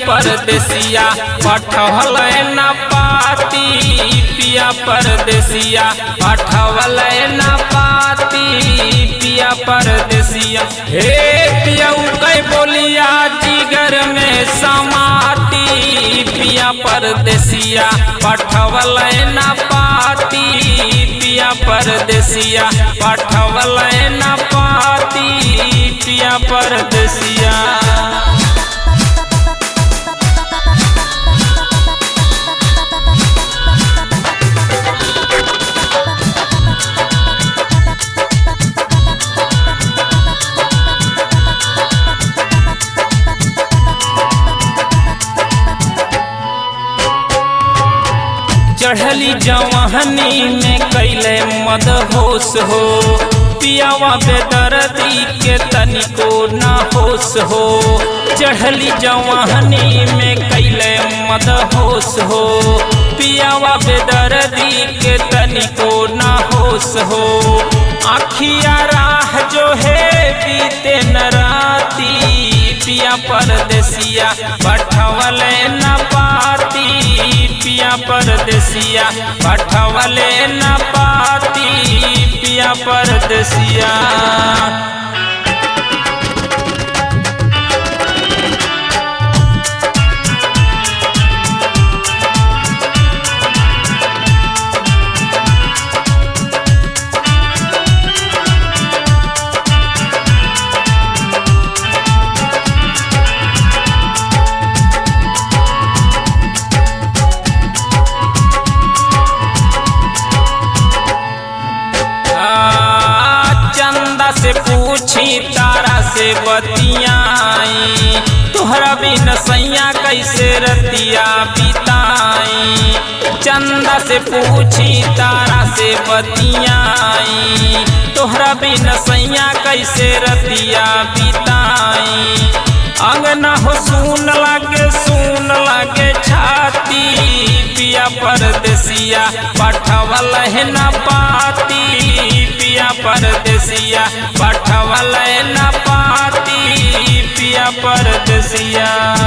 परदेसिया पठवल न पाती, पिया परदेसिया पठवल न पाती, पिया परदेसिया। हे पिया कई बोलिया जिगर में समाती, पिया परदेसिया पठवल न पाती, पिया परदेसिया पठवल न पाती, पिया परदेसिया। चढ़ली जवानी में कैले मदहोश हो, पियावा बेदर्दी के तनिको ना होश हो। चढ़ली जवानी में कैले मदहोश हो, पियावा बेदर्दी के तनिको ना होश हो। आखिया राह जो है बीते न राती, पिया परदेसिया पठवल न पाती, पिया परदेसिया पठवल न पाती, पिया परदेसिया। से पूछी तारा से बतियाई, तोहरा बिन सैया कैसे रतिया बिताई। चंदा से पूछी तारा से बतियाई, तोहरा बिन सैया कैसे रतिया बिताई। अंगना हो सुन लागे छाती, पिया परदेसिया पठवल न पाती, पिया परदेसिया पठवल न पाती, पिया परदेसिया।